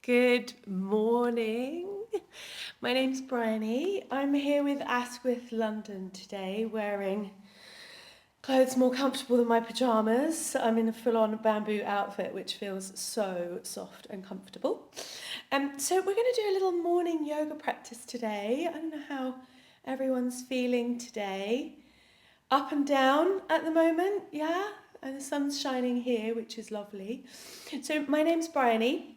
Good morning. My name's Bryony. I'm here with Asquith London today, wearing clothes more comfortable than my pyjamas. I'm in a full-on bamboo outfit, which feels so soft and comfortable. So we're going to do a little morning yoga practice today. I don't know how everyone's feeling today. Up and down at the moment, yeah? And the sun's shining here, which is lovely. So my name's Bryony.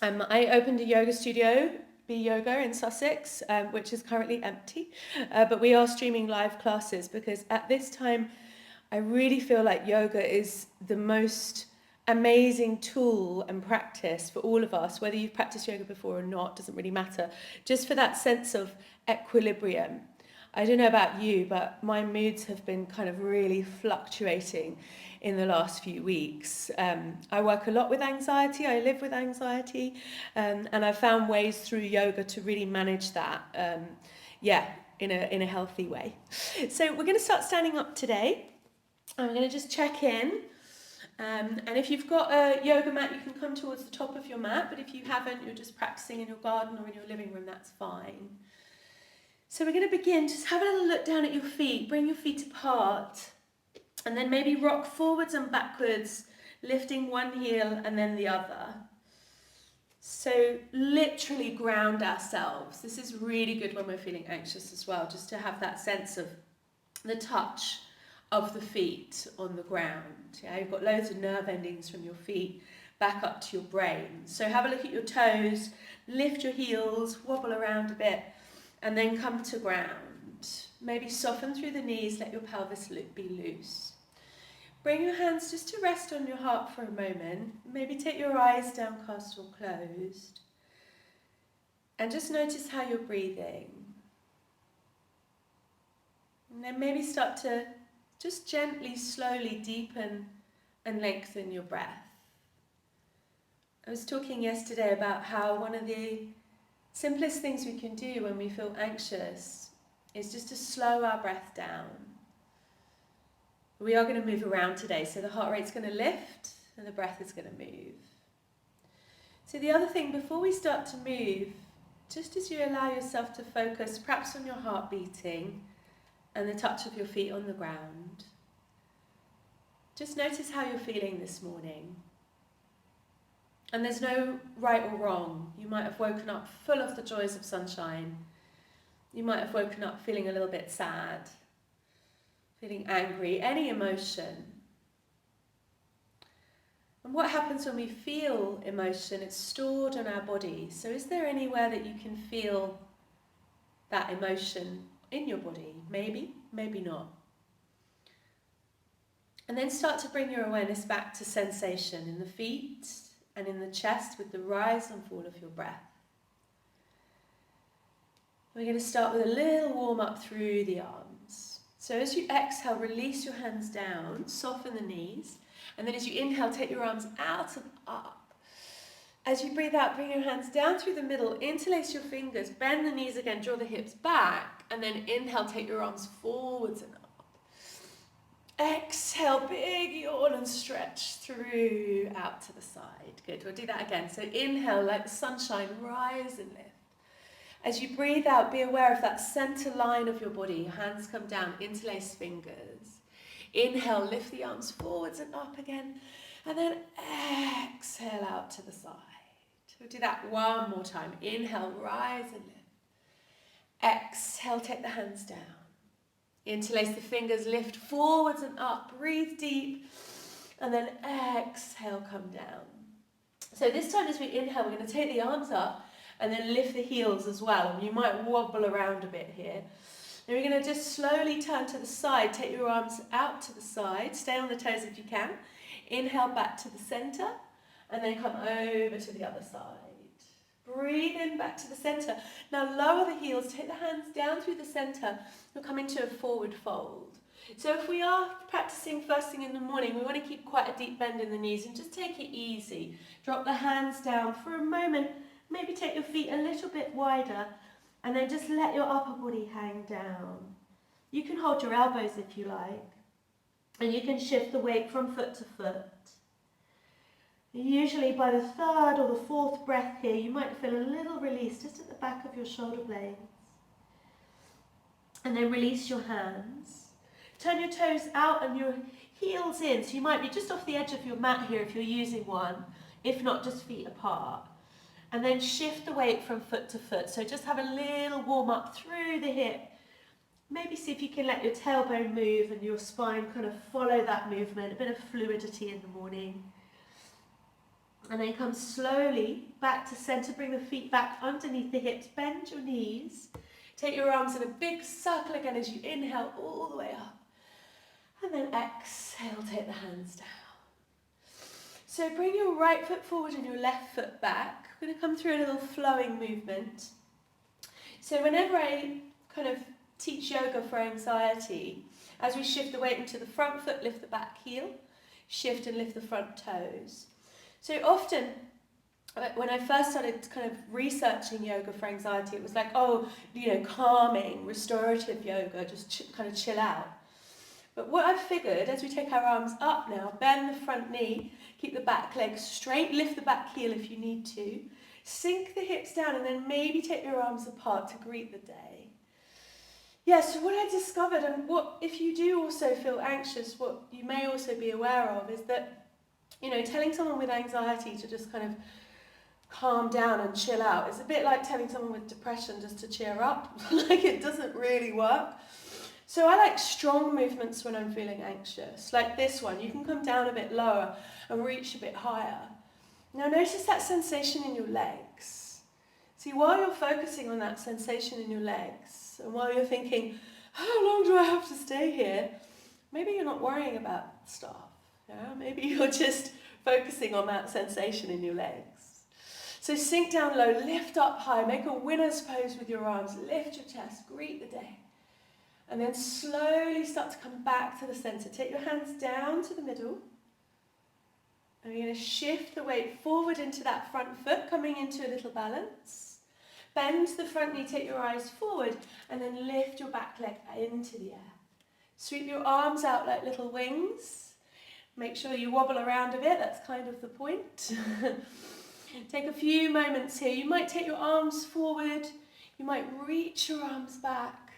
I opened a yoga studio, Be Yoga in Sussex, which is currently empty, but we are streaming live classes because at this time I really feel like yoga is the most amazing tool and practice for all of us, whether you've practiced yoga before or not, doesn't really matter, just for that sense of equilibrium. I don't know about you, but my moods have been kind of really fluctuating in the last few weeks. I work a lot with anxiety, I live with anxiety, and I've found ways through yoga to really manage that, in a healthy way. So we're going to start standing up today. I'm going to just check in. And if you've got a yoga mat, you can come towards the top of your mat, but if you haven't, you're just practicing in your garden or in your living room, that's fine. So we're going to begin. Just have a little look down at your feet. Bring your feet apart. And then maybe rock forwards and backwards, lifting one heel and then the other. So literally ground ourselves. This is really good when we're feeling anxious as well, just to have that sense of the touch of the feet on the ground. Yeah, you've got loads of nerve endings from your feet back up to your brain. So have a look at your toes, lift your heels, wobble around a bit, and then come to ground. Maybe soften through the knees, let your pelvis be loose. Bring your hands just to rest on your heart for a moment. Maybe take your eyes downcast or closed. And just notice how you're breathing. And then maybe start to just gently, slowly deepen and lengthen your breath. I was talking yesterday about how one of the simplest things we can do when we feel anxious is just to slow our breath down. We are going to move around today, so the heart rate's going to lift and the breath is going to move. So the other thing, before we start to move, just as you allow yourself to focus perhaps on your heart beating and the touch of your feet on the ground, just notice how you're feeling this morning. And there's no right or wrong. You might have woken up full of the joys of sunshine. You might have woken up feeling a little bit sad, feeling angry, any emotion. And what happens when we feel emotion? It's stored in our body. So is there anywhere that you can feel that emotion in your body? Maybe, maybe not. And then start to bring your awareness back to sensation in the feet and in the chest with the rise and fall of your breath. We're going to start with a little warm up through the arms. So as you exhale, release your hands down, soften the knees, and then as you inhale, take your arms out and up. As you breathe out, bring your hands down through the middle, interlace your fingers, bend the knees again, draw the hips back, and then inhale, take your arms forwards and up. Exhale, big yawn and stretch through out to the side. Good, we'll do that again. So inhale, like the sunshine, rise and lift. As you breathe out, be aware of that center line of your body. Hands come down, interlace fingers. Inhale, lift the arms forwards and up again. And then exhale out to the side. We'll do that one more time. Inhale, rise and lift. Exhale, take the hands down. Interlace the fingers, lift forwards and up. Breathe deep. And then exhale, come down. So this time as we inhale, we're going to take the arms up and then lift the heels as well. And you might wobble around a bit here. Then we're going to just slowly turn to the side. Take your arms out to the side. Stay on the toes if you can. Inhale back to the center. And then come over to the other side. Breathe in back to the center. Now lower the heels. Take the hands down through the center. You'll come into a forward fold. So if we are practicing first thing in the morning, we want to keep quite a deep bend in the knees and just take it easy. Drop the hands down for a moment. Maybe take your feet a little bit wider and then just let your upper body hang down. You can hold your elbows if you like, and you can shift the weight from foot to foot. Usually by the third or the fourth breath here, you might feel a little release just at the back of your shoulder blades. And then release your hands. Turn your toes out and your heels in. So you might be just off the edge of your mat here if you're using one, if not just feet apart. And then shift the weight from foot to foot. So just have a little warm up through the hip. Maybe see if you can let your tailbone move and your spine kind of follow that movement, a bit of fluidity in the morning. And then come slowly back to center, bring the feet back underneath the hips, bend your knees. Take your arms in a big circle again as you inhale all the way up. And then exhale, take the hands down. So bring your right foot forward and your left foot back. We're going to come through a little flowing movement. So whenever I kind of teach yoga for anxiety, as we shift the weight into the front foot, lift the back heel, shift and lift the front toes. So often, when I first started kind of researching yoga for anxiety, it was like, oh, you know, calming, restorative yoga, just kind of chill out. But what I've figured, as we take our arms up now, bend the front knee, keep the back leg straight, lift the back heel if you need to, sink the hips down, and then maybe take your arms apart to greet the day. Yeah, so what I discovered, and what if you do also feel anxious, what you may also be aware of is that, you know, telling someone with anxiety to just kind of calm down and chill out is a bit like telling someone with depression just to cheer up. Like, it doesn't really work. So I like strong movements when I'm feeling anxious, like this one. You can come down a bit lower and reach a bit higher. Now notice that sensation in your legs. See, while you're focusing on that sensation in your legs, and while you're thinking, how long do I have to stay here? Maybe you're not worrying about stuff. Yeah? Maybe you're just focusing on that sensation in your legs. So sink down low, lift up high, make a winner's pose with your arms, lift your chest, greet the day. And then slowly start to come back to the center. Take your hands down to the middle. And you're going to shift the weight forward into that front foot, coming into a little balance. Bend the front knee, take your eyes forward, and then lift your back leg into the air. Sweep your arms out like little wings. Make sure you wobble around a bit, that's kind of the point. Take a few moments here. You might take your arms forward, you might reach your arms back.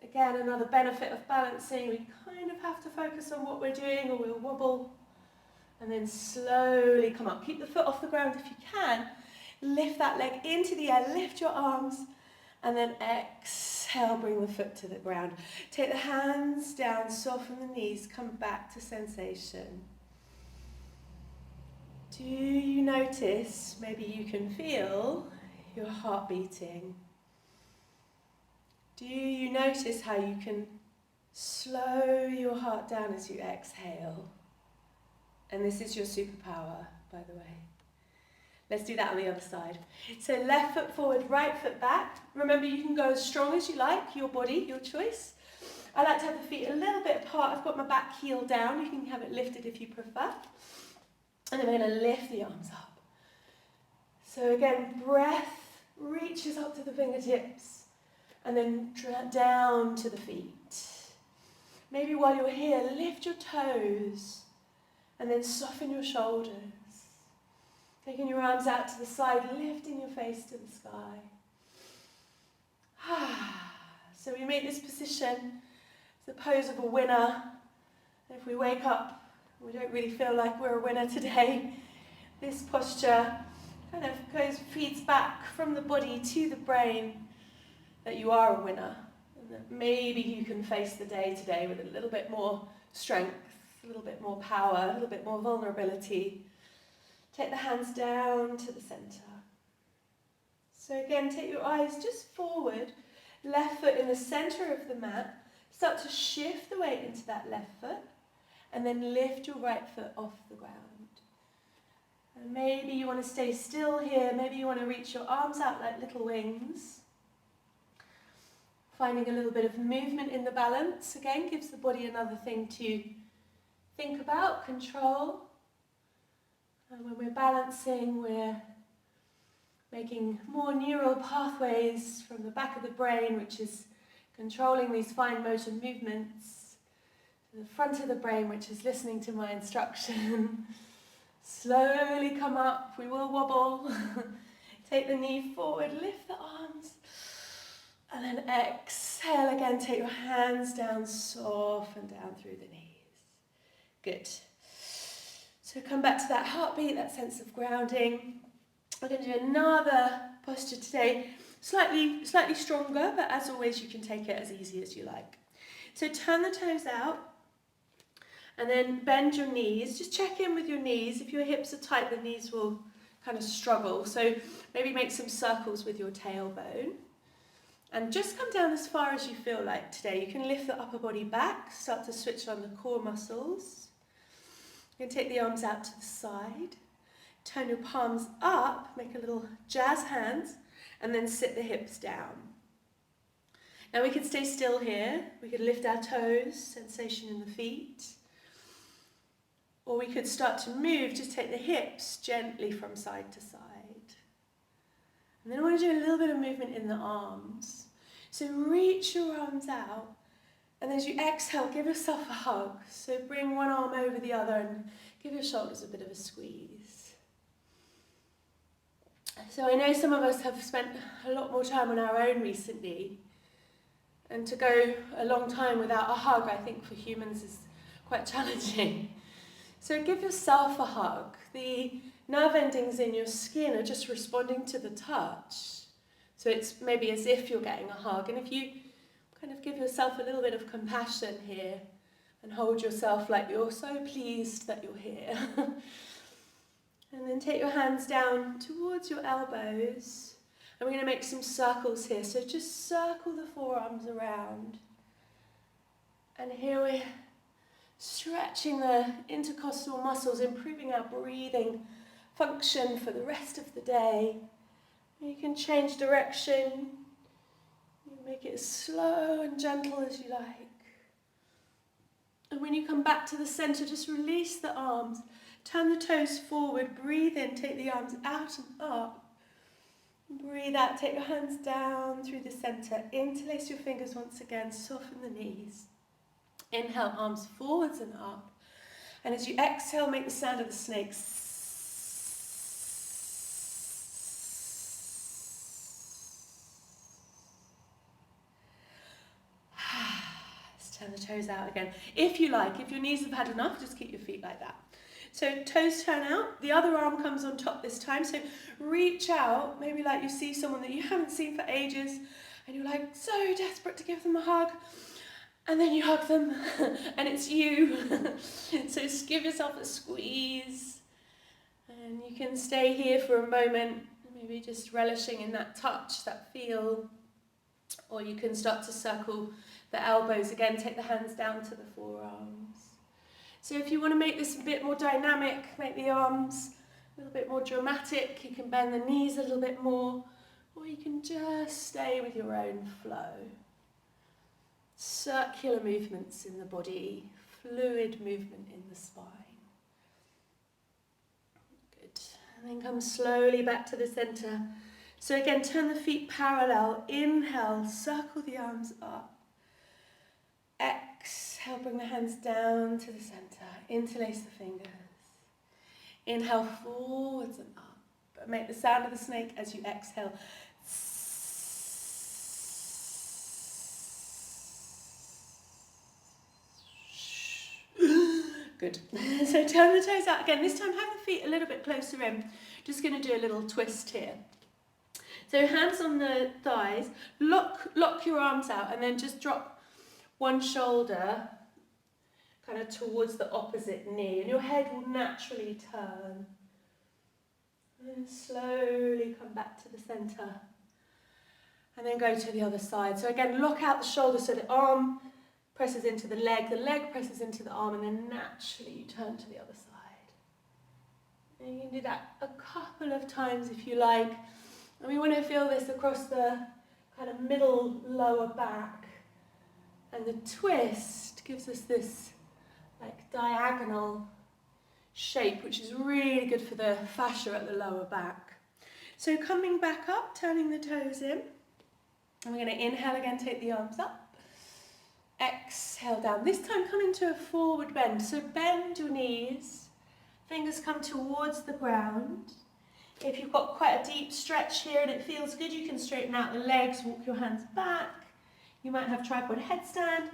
Again, another benefit of balancing, we kind of have to focus on what we're doing or we'll wobble. And then slowly come up. Keep the foot off the ground if you can. Lift that leg into the air, lift your arms, and then exhale, bring the foot to the ground. Take the hands down, soften the knees, come back to sensation. Do you notice, maybe you can feel your heart beating? Do you notice how you can slow your heart down as you exhale? And this is your superpower, by the way. Let's do that on the other side. So left foot forward, right foot back. Remember, you can go as strong as you like, your body, your choice. I like to have the feet a little bit apart. I've got my back heel down. You can have it lifted if you prefer. And then we're going to lift the arms up. So again, breath reaches up to the fingertips. And then down to the feet. Maybe while you're here, lift your toes and then soften your shoulders. Taking your arms out to the side, lifting your face to the sky. So we make this position the pose of a winner. If we wake up, we don't really feel like we're a winner today. This posture kind of feeds back from the body to the brain, that you are a winner, and that maybe you can face the day today with a little bit more strength, a little bit more power, a little bit more vulnerability. Take the hands down to the center. So again, take your eyes just forward, left foot in the center of the mat. Start to shift the weight into that left foot, and then lift your right foot off the ground. And maybe you want to stay still here, maybe you want to reach your arms out like little wings. Finding a little bit of movement in the balance, again, gives the body another thing to think about, control. And when we're balancing, we're making more neural pathways from the back of the brain, which is controlling these fine motor movements, to the front of the brain, which is listening to my instruction. Slowly come up, we will wobble. Take the knee forward, lift the arms. And then exhale again, take your hands down, soften down through the knees. Good. So come back to that heartbeat, that sense of grounding. We're going to do another posture today, slightly stronger, but as always you can take it as easy as you like. So turn the toes out and then bend your knees. Just check in with your knees. If your hips are tight, the knees will kind of struggle. So maybe make some circles with your tailbone. And just come down as far as you feel like today. You can lift the upper body back, start to switch on the core muscles. You can take the arms out to the side. Turn your palms up, make a little jazz hands, and then sit the hips down. Now we could stay still here. We could lift our toes, sensation in the feet. Or we could start to move, just take the hips gently from side to side. And then I want to do a little bit of movement in the arms. So reach your arms out, and as you exhale, give yourself a hug. So bring one arm over the other and give your shoulders a bit of a squeeze. So I know some of us have spent a lot more time on our own recently, and to go a long time without a hug, I think for humans is quite challenging. So give yourself a hug. The nerve endings in your skin are just responding to the touch. So it's maybe as if you're getting a hug. And if you kind of give yourself a little bit of compassion here and hold yourself like you're so pleased that you're here. And then take your hands down towards your elbows. And we're going to make some circles here. So just circle the forearms around. And here we're stretching the intercostal muscles, improving our breathing function for the rest of the day. You can change direction. You make it as slow and gentle as you like. And when you come back to the center, just release the arms. Turn the toes forward. Breathe in. Take the arms out and up. Breathe out. Take your hands down through the center. Interlace your fingers once again. Soften the knees. Inhale, arms forwards and up. And as you exhale, make the sound of the snakes. Let's turn the toes out again. If you like, if your knees have had enough, just keep your feet like that. So toes turn out, the other arm comes on top this time. So reach out, maybe like you see someone that you haven't seen for ages, and you're like so desperate to give them a hug. And then you hug them, and it's you. So just give yourself a squeeze. And you can stay here for a moment, maybe just relishing in that touch, that feel. Or you can start to circle the elbows again, take the hands down to the forearms. So if you want to make this a bit more dynamic, make the arms a little bit more dramatic, you can bend the knees a little bit more, or you can just stay with your own flow. Circular movements in the body, fluid movement in the spine. Good. And then come slowly back to the center. So again, turn the feet parallel. Inhale, circle the arms up. Exhale, bring the hands down to the center. Interlace the fingers. Inhale, forwards and up. Make the sound of the snake as you exhale. Good. So turn the toes out again. This time have the feet a little bit closer in. Just going to do a little twist here. So hands on the thighs, lock your arms out, and then just drop one shoulder kind of towards the opposite knee, and your head will naturally turn. And slowly come back to the center. And then go to the other side. So again, lock out the shoulder so the arm presses into the leg presses into the arm, and then naturally you turn to the other side. And you can do that a couple of times if you like. And we want to feel this across the kind of middle lower back. And the twist gives us this like diagonal shape, which is really good for the fascia at the lower back. So coming back up, turning the toes in. And we're going to inhale again, take the arms up. Exhale down. This time coming to a forward bend. So bend your knees Fingers come towards the ground. If you've got quite a deep stretch here and it feels good, you can straighten out the legs, walk your hands back. You might have tripod headstand,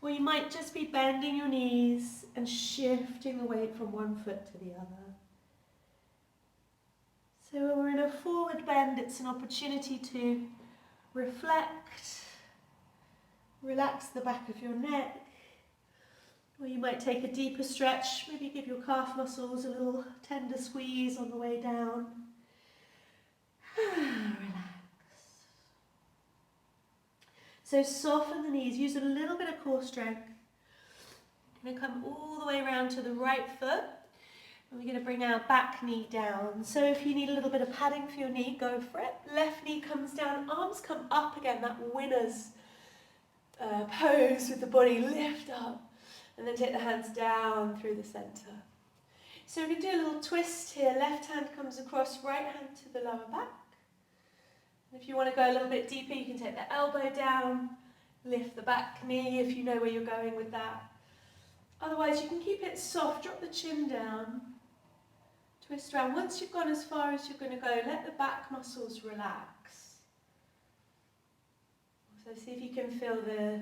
or you might just be bending your knees and shifting the weight from one foot to the other. So when we're in a forward bend, it's an opportunity to reflect, relax the back of your neck, or you might take a deeper stretch, maybe give your calf muscles a little tender squeeze on the way down. Relax. So soften the knees, use a little bit of core strength. We're going to come all the way around to the right foot. And we're going to bring our back knee down. So if you need a little bit of padding for your knee, go for it. Left knee comes down, arms come up again, that winner's pose with the body lift up. And then take the hands down through the center. So we can do a little twist here. Left hand comes across, right hand to the lower back. And if you want to go a little bit deeper, you can take the elbow down, lift the back knee if you know where you're going with that. Otherwise, you can keep it soft, drop the chin down, twist around. Once you've gone as far as you're going to go, let the back muscles relax. So see if you can feel the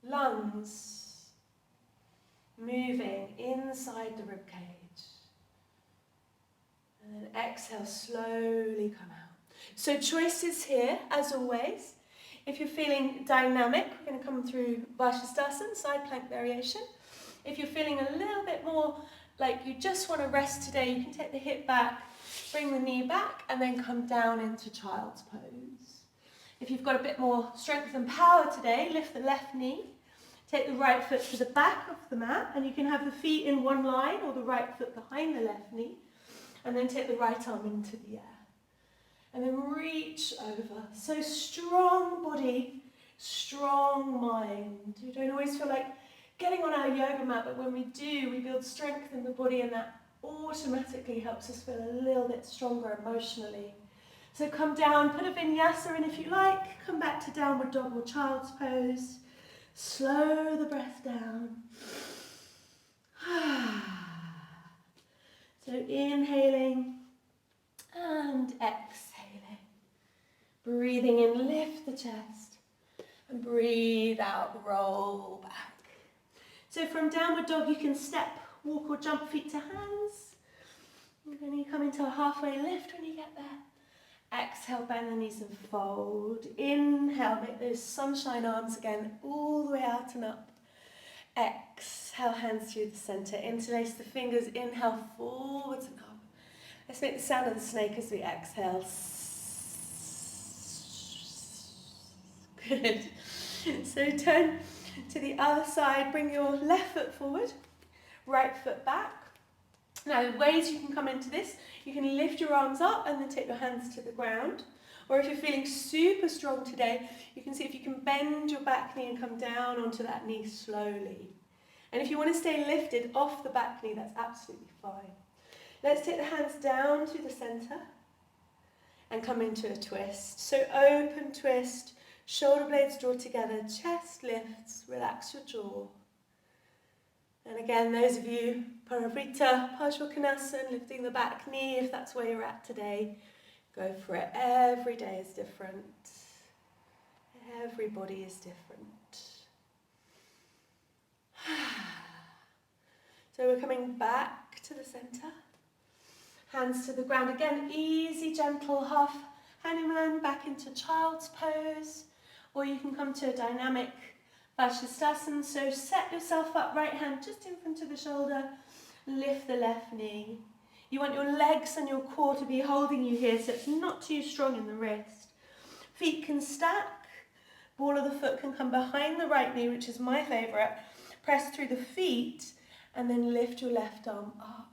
lungs moving inside the rib cage. And then exhale, slowly come out. So choices here, as always. If you're feeling dynamic, we're going to come through Vashisthasana, side plank variation. If you're feeling a little bit more like you just want to rest today, you can take the hip back, bring the knee back, and then come down into child's pose. If you've got a bit more strength and power today, lift the left knee, take the right foot to the back of the mat, and you can have the feet in one line or the right foot behind the left knee, and then take the right arm into the air. And then reach over. So strong body, strong mind. We don't always feel like getting on our yoga mat, but when we do, we build strength in the body, and that automatically helps us feel a little bit stronger emotionally. So come down, put a vinyasa in if you like, come back to downward dog or child's pose. Slow the breath down. So inhaling and exhaling. Breathing in, lift the chest. And breathe out, roll back. So from downward dog, you can step, walk or jump feet to hands. And then you come into a halfway lift when you get there. Exhale, bend the knees and fold. Inhale, make those sunshine arms again, all the way out and up. Exhale, hands through the center. Interlace the fingers, inhale, forwards and up. Let's make the sound of the snake as we exhale. Good. So turn to the other side, bring your left foot forward, right foot back. Now, ways you can come into this, you can lift your arms up and then take your hands to the ground. Or if you're feeling super strong today, you can see if you can bend your back knee and come down onto that knee slowly. And if you want to stay lifted off the back knee, that's absolutely fine. Let's take the hands down to the center and come into a twist. So open twist, shoulder blades draw together, chest lifts, relax your jaw. And again, those of you, Parivrtta, Parsvakonasana, lifting the back knee, if that's where you're at today, go for it. Every day is different. Everybody is different. So we're coming back to the center. Hands to the ground again, easy, gentle, half Hanuman back into child's pose. Or you can come to a dynamic Vashisthasana, so set yourself up, right hand just in front of the shoulder, lift the left knee. You want your legs and your core to be holding you here so it's not too strong in the wrist. Feet can stack, ball of the foot can come behind the right knee, which is my favourite. Press through the feet and then lift your left arm up.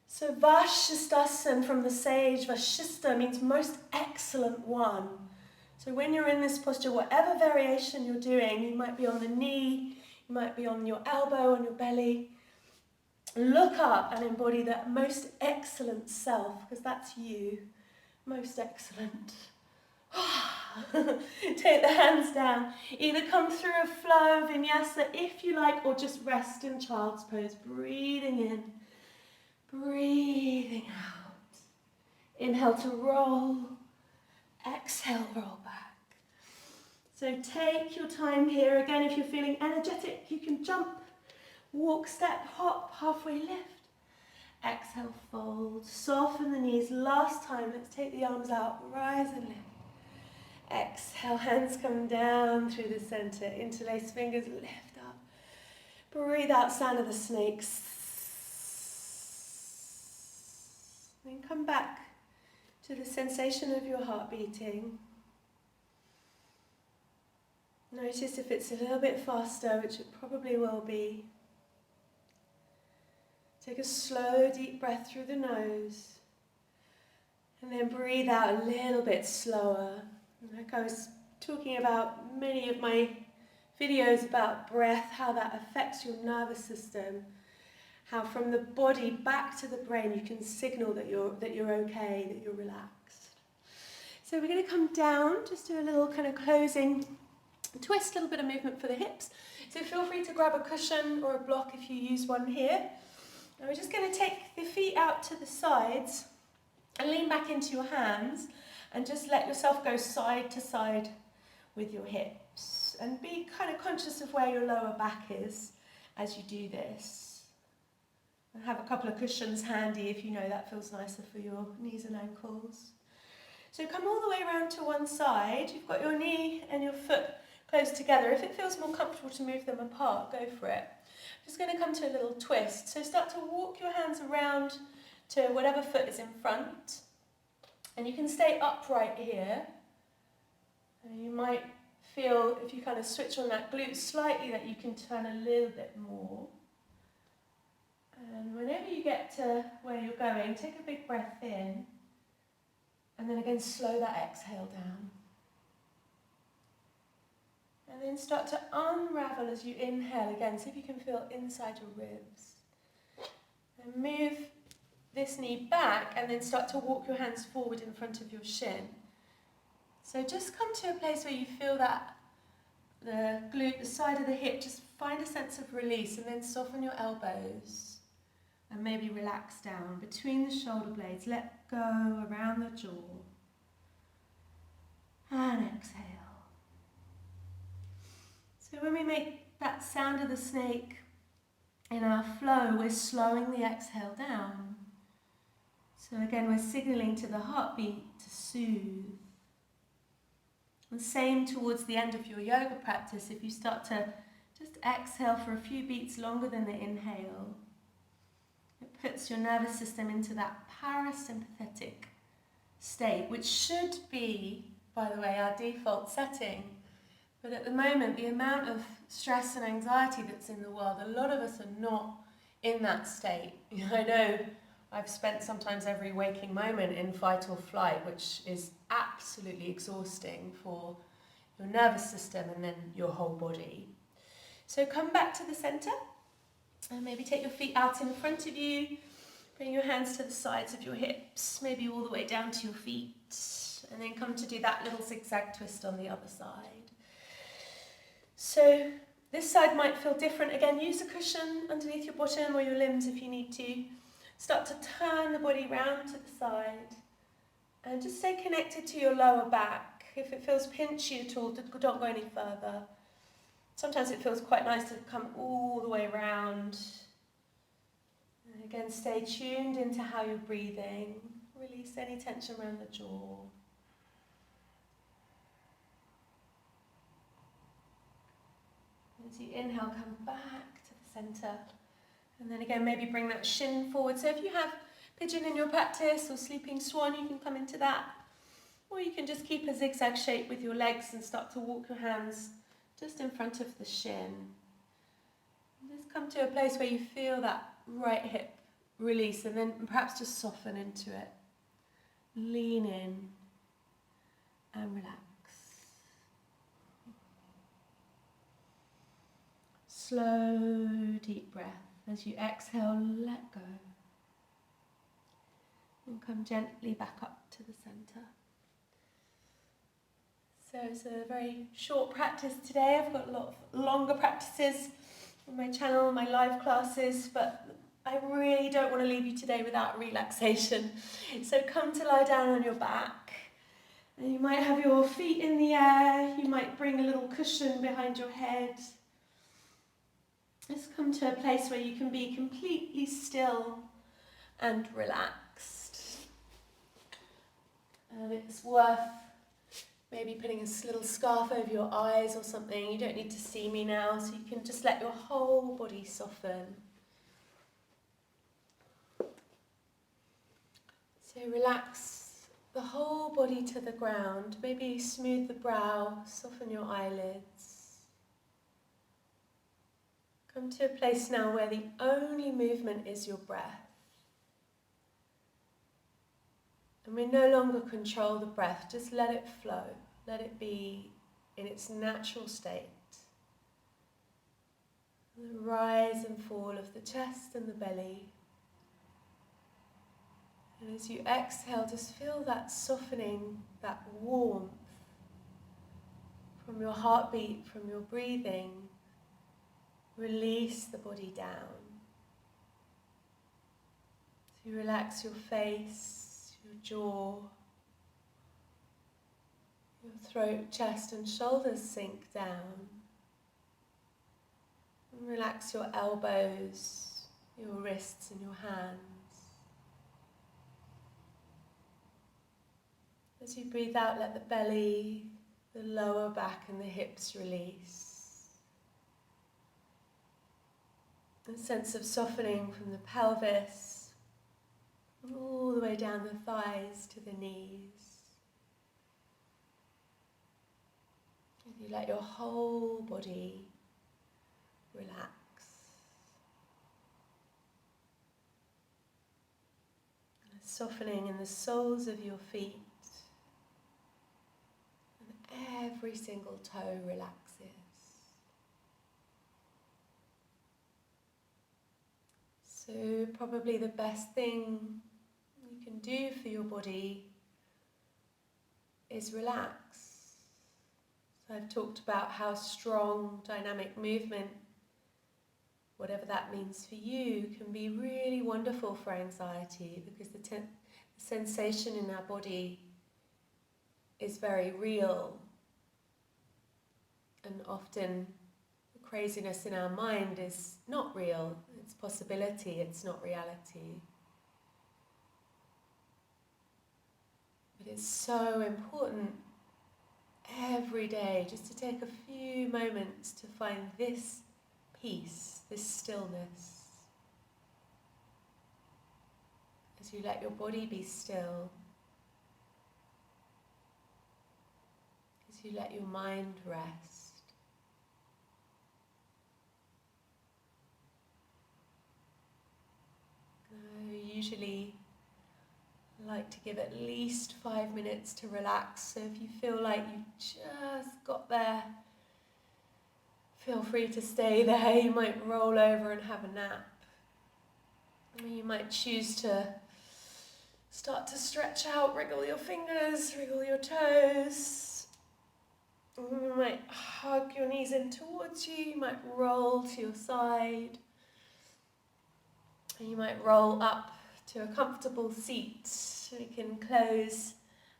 So Vashisthasana from the sage, Vashista means most excellent one. So when you're in this posture, whatever variation you're doing, you might be on the knee, you might be on your elbow, on your belly. Look up and embody that most excellent self, because that's you. Most excellent. Take the hands down. Either come through a flow of vinyasa if you like, or just rest in child's pose. Breathing in, breathing out. Inhale to roll. Exhale, roll back. So take your time here. Again, if you're feeling energetic, you can jump, walk, step, hop, halfway lift. Exhale, fold, soften the knees. Last time, let's take the arms out, rise and lift. Exhale, hands come down through the center, interlace fingers, lift up. Breathe out, sound of the snakes. Then come back to the sensation of your heart beating. Notice if it's a little bit faster, which it probably will be. Take a slow, deep breath through the nose. And then breathe out a little bit slower. Like I was talking about many of my videos about breath, how that affects your nervous system. How from the body back to the brain you can signal that you're okay, that you're relaxed. So we're going to come down, just do a little kind of closing twist, a little bit of movement for the hips. So feel free to grab a cushion or a block if you use one here. Now we're just going to take the feet out to the sides and lean back into your hands and just let yourself go side to side with your hips. And be kind of conscious of where your lower back is as you do this. And have a couple of cushions handy if you know that feels nicer for your knees and ankles. So come all the way around to one side. You've got your knee and your foot close together. If it feels more comfortable to move them apart, go for it. Just going to come to a little twist. So start to walk your hands around to whatever foot is in front. And you can stay upright here. And you might feel, if you kind of switch on that glute slightly, that you can turn a little bit more. And whenever you get to where you're going, take a big breath in. And then again, slow that exhale down. And then start to unravel as you inhale again. See if you can feel inside your ribs. And move this knee back and then start to walk your hands forward in front of your shin. So just come to a place where you feel that the glute, the side of the hip, just find a sense of release and then soften your elbows and maybe relax down between the shoulder blades. Let go around the jaw. And exhale. So when we make that sound of the snake in our flow, we're slowing the exhale down. So again, we're signaling to the heartbeat to soothe. And same towards the end of your yoga practice, if you start to just exhale for a few beats longer than the inhale, it puts your nervous system into that parasympathetic state, which should be, by the way, our default setting. But at the moment, the amount of stress and anxiety that's in the world, a lot of us are not in that state. I know I've spent sometimes every waking moment in fight or flight, which is absolutely exhausting for your nervous system and then your whole body. So come back to the center and maybe take your feet out in front of you. Bring your hands to the sides of your hips, maybe all the way down to your feet. And then come to do that little zigzag twist on the other side. So this side might feel different. Again, use a cushion underneath your bottom or your limbs if you need to. Start to turn the body round to the side. And just stay connected to your lower back. If it feels pinchy at all, don't go any further. Sometimes it feels quite nice to come all the way around. And again, stay tuned into how you're breathing. Release any tension around the jaw. As you inhale, come back to the center. And then again, maybe bring that shin forward. So if you have pigeon in your practice or sleeping swan, you can come into that. Or you can just keep a zigzag shape with your legs and start to walk your hands just in front of the shin. And just come to a place where you feel that right hip release and then perhaps just soften into it. Lean in and relax. Slow, deep breath. As you exhale, let go. And come gently back up to the center. So it's a very short practice today. I've got a lot of longer practices on my channel, my live classes, but I really don't want to leave you today without relaxation. So come to lie down on your back. And you might have your feet in the air, you might bring a little cushion behind your head. Just come to a place where you can be completely still and relaxed. And it's worth maybe putting a little scarf over your eyes or something. You don't need to see me now, so you can just let your whole body soften. So relax the whole body to the ground. Maybe smooth the brow, soften your eyelids. Come to a place now where the only movement is your breath. And we no longer control the breath, just let it flow. Let it be in its natural state. The rise and fall of the chest and the belly. And as you exhale, just feel that softening, that warmth from your heartbeat, from your breathing. Release the body down. So you relax your face, your jaw, your throat, chest and shoulders sink down. And relax your elbows, your wrists and your hands. As you breathe out, let the belly, the lower back and the hips release. A sense of softening from the pelvis, all the way down the thighs to the knees. And you let your whole body relax. And a softening in the soles of your feet. Every single toe relaxes. So probably the best thing you can do for your body is relax. So I've talked about how strong dynamic movement, whatever that means for you, can be really wonderful for anxiety, because the sensation in our body is very real. And often the craziness in our mind is not real, it's possibility, it's not reality. But it's so important every day just to take a few moments to find this peace, this stillness. As you let your body be still, as you let your mind rest. I usually like to give at least 5 minutes to relax, so if you feel like you've just got there, feel free to stay there. You might roll over and have a nap. Or you might choose to start to stretch out, wriggle your fingers, wriggle your toes. You might hug your knees in towards you, you might roll to your side. And you might roll up to a comfortable seat. We can close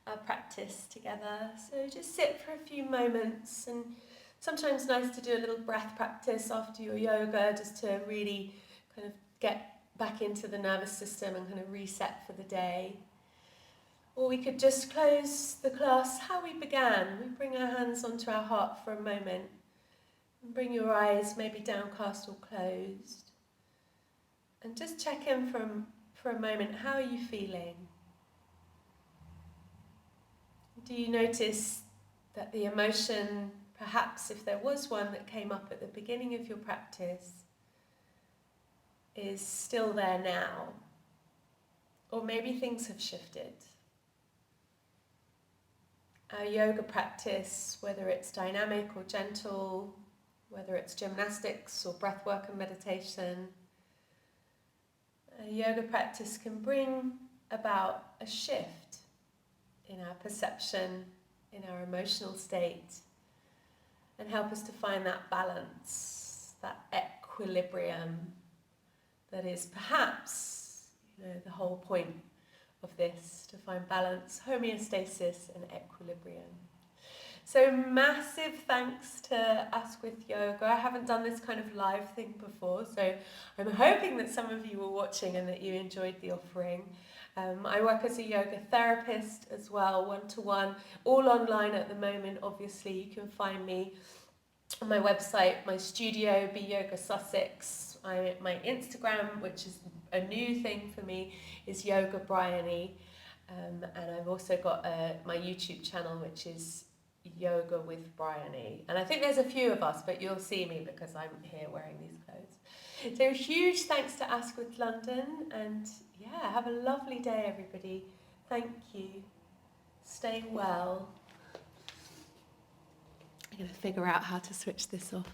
our practice together. So just sit for a few moments, and sometimes nice to do a little breath practice after your yoga, just to really kind of get back into the nervous system and kind of reset for the day. Or we could just close the class how we began. We bring our hands onto our heart for a moment. And bring your eyes maybe downcast or closed. And just check in for a moment. How are you feeling? Do you notice that the emotion, perhaps if there was one that came up at the beginning of your practice, is still there now? Or maybe things have shifted. Our yoga practice, whether it's dynamic or gentle, whether it's gymnastics or breathwork and meditation, a yoga practice can bring about a shift in our perception, in our emotional state, and help us to find that balance, that equilibrium that is perhaps, the whole point of this, to find balance, homeostasis and equilibrium. So massive thanks to Asquith Yoga. I haven't done this kind of live thing before, so I'm hoping that some of you were watching and that you enjoyed the offering. I work as a yoga therapist as well, one-to-one, all online at the moment. Obviously, you can find me on my website, my studio, Be Yoga Sussex. My Instagram, which is a new thing for me, is Yoga Bryony. And I've also got my YouTube channel, which is Yoga with Bryony. And I think there's a few of us, but you'll see me because I'm here wearing these clothes. So huge thanks to Asquith London, and yeah, have a lovely day, everybody. Thank you. Stay well. I'm going to figure out how to switch this off.